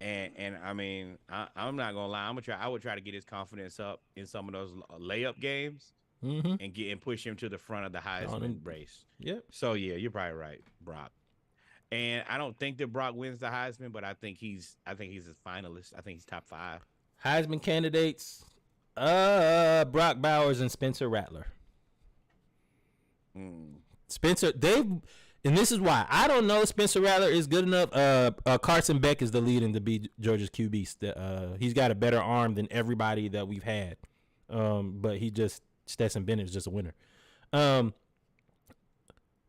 And I mean, I'm not going to lie. I would try to get his confidence up in some of those layup games and push him to the front of the Heisman race. Yep. So, yeah, you're probably right, Brock. And I don't think that Brock wins the Heisman, but I think he's a finalist. I think he's top 5. Heisman candidates: Brock Bowers and Spencer Rattler. Spencer, and this is why I don't know. Spencer Rattler is good enough. Carson Beck is the leading to be Georgia's QB. He's got a better arm than everybody that we've had. But Stetson Bennett is just a winner.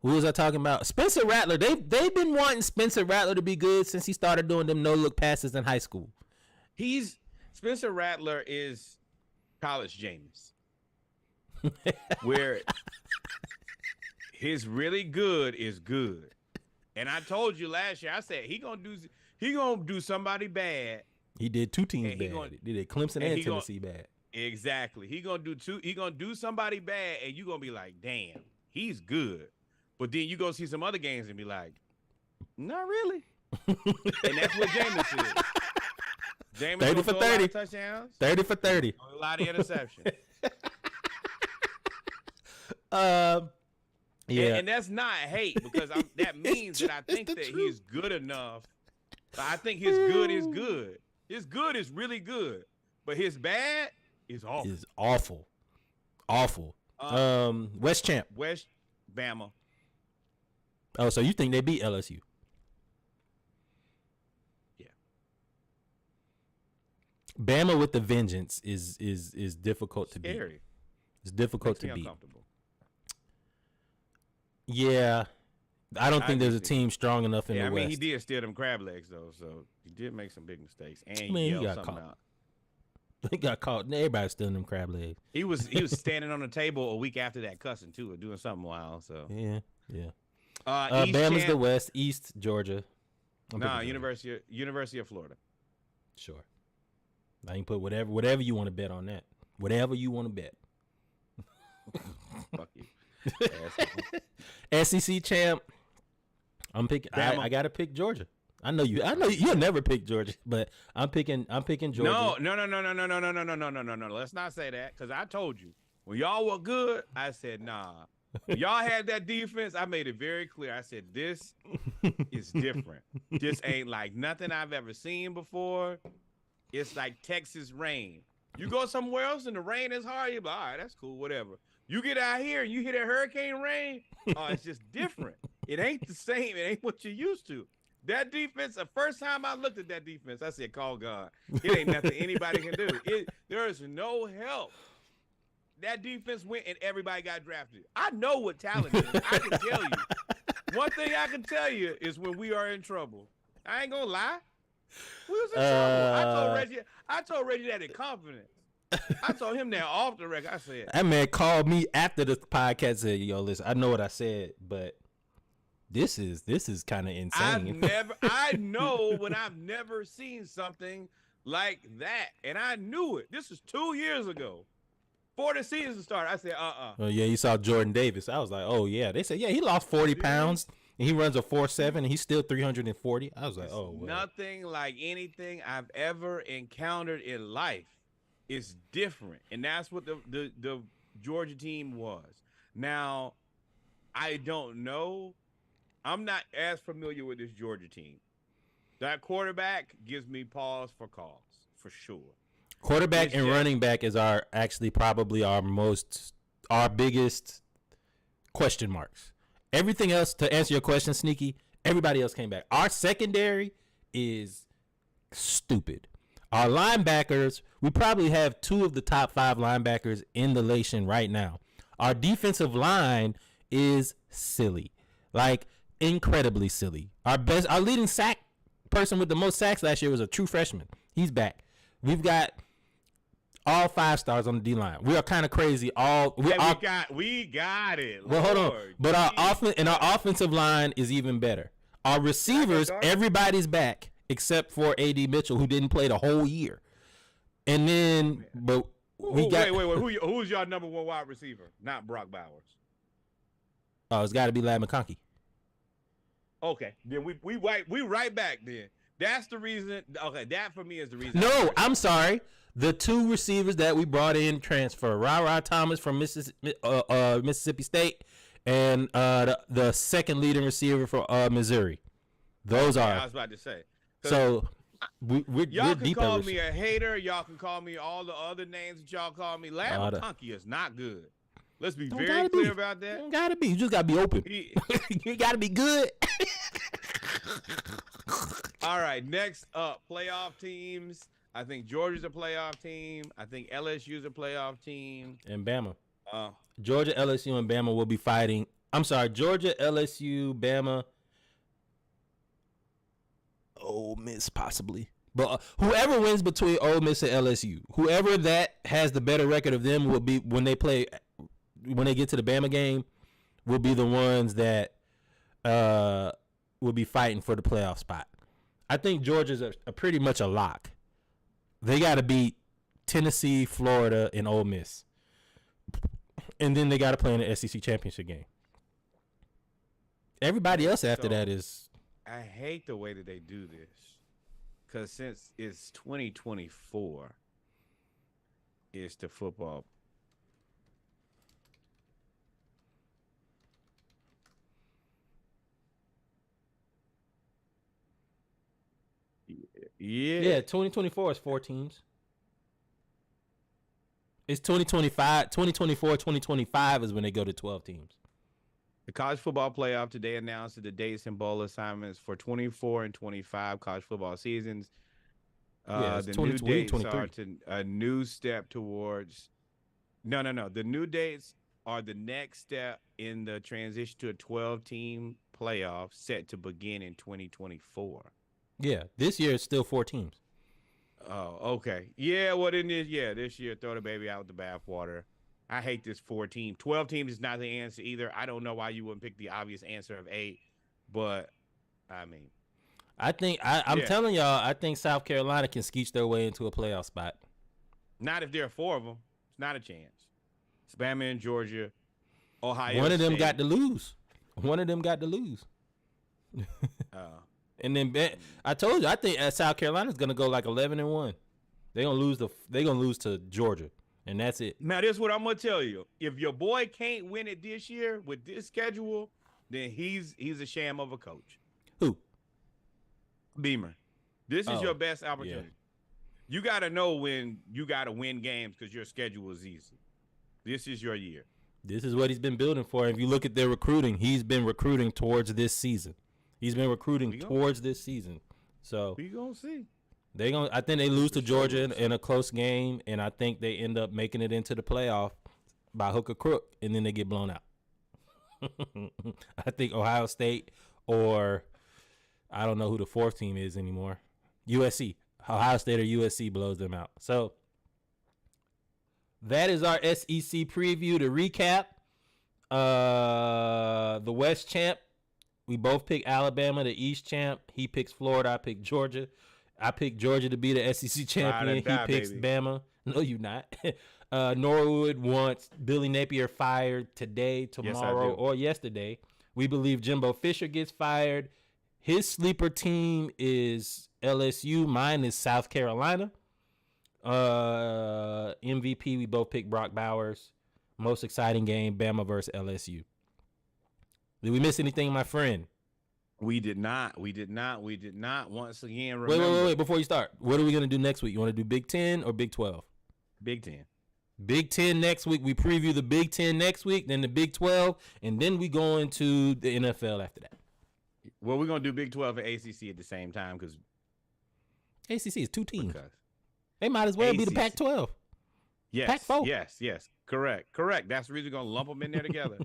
Who was I talking about? Spencer Rattler. They've been wanting Spencer Rattler to be good since he started doing them no look passes in high school. Spencer Rattler is college Jameis, where his really good is good. And I told you last year, I said he gonna do somebody bad. He did 2 teams bad. He did Clemson and Tennessee bad. Exactly. He gonna do somebody bad, and you gonna be like, damn, he's good. But then you go see some other games and be like, not really. And that's what Jameis is. Jameis 30 for 30 touchdowns. 30 for 30. A lot of interceptions. Yeah, and that's not hate, because that means that I think that he's good enough. I think his good is good. His good is really good, but his bad is awful. Is awful. West Champ. West Bama. Oh, so you think they beat LSU? Yeah. Bama with the vengeance is difficult to beat. Scary. It's difficult Makes me to beat. uncomfortable. Yeah, I don't think there's a team strong enough in the I mean, West. he did steal them crab legs though, so he did make some big mistakes. And he yelled got something caught. out. He got caught. Everybody's stealing them crab legs. He was standing on the table a week after that, cussing too, or doing something wild. So Yeah. East Bama's champ- the West, East Georgia. Nah, University of Florida. Sure. I can put whatever you want to bet on that. Whatever you want to bet. Fuck you. SEC champ. I'm picking. I gotta pick Georgia. I know you'll never pick Georgia, but I'm picking Georgia. No. Let's not say that, because I told you when y'all were good, I said nah. When y'all had that defense, I made it very clear. I said this is different. This ain't like nothing I've ever seen before. It's like Texas rain. You go somewhere else and the rain is hard, you're like, all right, that's cool, whatever. You get out here and you hit a hurricane rain, it's just different. It ain't the same. It ain't what you're used to. That defense, the first time I looked at that defense, I said, call God. It ain't nothing anybody can do. There is no help. That defense went and everybody got drafted. I know what talent is. I can tell you. One thing I can tell you is when we are in trouble. I ain't gonna lie. We was in trouble. I told Reggie that in confidence. I told him that off the record. I said, that man called me after the podcast and said, yo, listen, I know what I said, but this is kind of insane. I know when I've never seen something like that. And I knew it. This was 2 years ago. Before the season started, I said, Oh, yeah, you saw Jordan Davis. I was like, oh, yeah. They said, yeah, he lost 40 pounds, and he runs a 4.7, and he's still 340. I was like, oh, well. Nothing like anything I've ever encountered in life. It's different. And that's what the Georgia team was. Now, I don't know. I'm not as familiar with this Georgia team. That quarterback gives me pause for cause, for sure. Quarterback and running back is probably our biggest question marks. Everything else, to answer your question, Sneaky, everybody else came back. Our secondary is stupid. Our linebackers, we probably have 2 of the top 5 linebackers in the nation right now. Our defensive line is silly, like incredibly silly. Our leading sack person with the most sacks last year was a true freshman. He's back. We've got all 5 stars on the D line. We are kind of crazy. We got it. Well, hold on. But our offensive line is even better. Our receivers, everybody's back except for AD Mitchell, who didn't play the whole year. And then, but we got. Wait. Who's your number 1 wide receiver? Not Brock Bowers. Oh, it's got to be Lad McConkey. Okay, then we right back then. That's the reason. Okay, that for me is the reason. No, I'm sorry. The 2 receivers that we brought in transfer, Ra Thomas from Mississippi State, and the second leading receiver for Missouri. Those Okay, are. I was about to say. 'Cause So we're y'all can deep call at me a hater. Y'all can call me all the other names that y'all call me. Lad All the- McConkey is not good. Let's be Don't very gotta clear be. about that. Don't gotta be. You just gotta be open. He, You gotta be good. all right, next up, playoff teams. I think Georgia's a playoff team. I think LSU's a playoff team. And Bama. Uh, Georgia, LSU, and Bama will be fighting. I'm sorry, Georgia, LSU, Bama, Ole Miss possibly. But whoever wins between Ole Miss and LSU, whoever that has the better record of them will be when they get to the Bama game, will be the ones that will be fighting for the playoff spot. I think Georgia's a pretty much a lock. They got to beat Tennessee, Florida, and Ole Miss. And then they got to play in the SEC championship game. Everybody else after that is. I hate the way that they do this, because since it's 2024, it's the football. Yeah, 2024 is 4 teams. It's 2025, 2024, 2025 is when they go to 12 teams. The college football playoff today announced that the dates and bowl assignments for 24 and 25 college football seasons. The new dates are a new step towards. No. The new dates are the next step in the transition to a 12-team playoff set to begin in 2024. Yeah, this year it's still 4 teams. Oh, okay. Yeah, well, then this year, throw the baby out with the bathwater. I hate this 4-team. 12 teams is not the answer either. I don't know why you wouldn't pick the obvious answer of 8, but I mean. I think, I'm telling y'all, I think South Carolina can skeech their way into a playoff spot. Not if there are 4 of them. It's not a chance. It's Bama and Georgia, Ohio One of them State. got to lose. And then I told you, I think South Carolina's gonna go like 11-1. They're gonna lose to Georgia, and that's it. Now, this is what I'm gonna tell you. If your boy can't win it this year with this schedule, then he's a sham of a coach. Who? Beamer. This is your best opportunity. Yeah. You gotta know when you gotta win games because your schedule is easy. This is your year. This is what he's been building for. If you look at their recruiting, he's been recruiting towards this season. This season. So we gonna see. I think they lose to Georgia in a close game, and I think they end up making it into the playoff by hook or crook, and then they get blown out. I think Ohio State, or I don't know who the 4th team is anymore. USC. Ohio State or USC blows them out. So that is our SEC preview. To recap, the West champ, we both pick Alabama. The East champ, he picks Florida. I pick Georgia. I picked Georgia to be the SEC champion. He picks Bama. No, you not. Norwood wants Billy Napier fired today, tomorrow, or yesterday. We believe Jimbo Fisher gets fired. His sleeper team is LSU. Mine is South Carolina. MVP, we both picked Brock Bowers. Most exciting game, Bama versus LSU. Did we miss anything, my friend? We did not. Once again, remember. Wait. Before you start, what are we going to do next week? You want to do Big 10 or Big 12? Big 10. Big 10 next week. We preview the Big 10 next week, then the Big 12, and then we go into the NFL after that. Well, we're going to do Big 12 and ACC at the same time because ACC is 2 teams. They might as well be the Pac-12. Yes. Pac-4. Yes. Correct. That's the reason we're going to lump them in there together.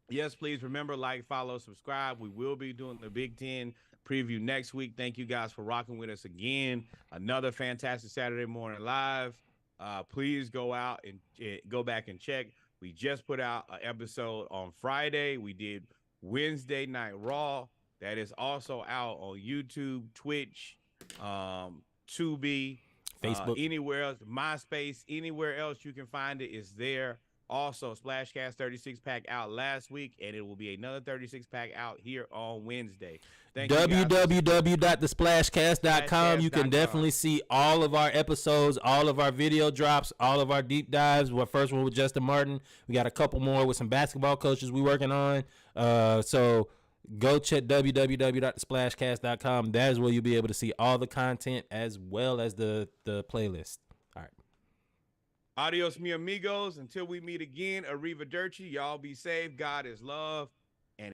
Yes, please remember, like, follow, subscribe. We will be doing the Big 10 preview next week. Thank you guys for rocking with us again. Another fantastic Saturday morning live. Please go out and go back and check. We just put out an episode on Friday. We did Wednesday Night Raw. That is also out on YouTube, Twitch, Tubi, Facebook, anywhere else, MySpace, anywhere else you can find it is there. Also, Splashcast 36-pack out last week, and it will be another 36-pack out here on Wednesday. www.thesplashcast.com. You can definitely see all of our episodes, all of our video drops, all of our deep dives. Our first one with Justin Martin. We got a couple more with some basketball coaches we working on. So Go check www.thesplashcast.com. That is where you'll be able to see all the content as well as the playlist. All right. Adios, mi amigos. Until we meet again, arrivederci. Y'all be safe. God is love.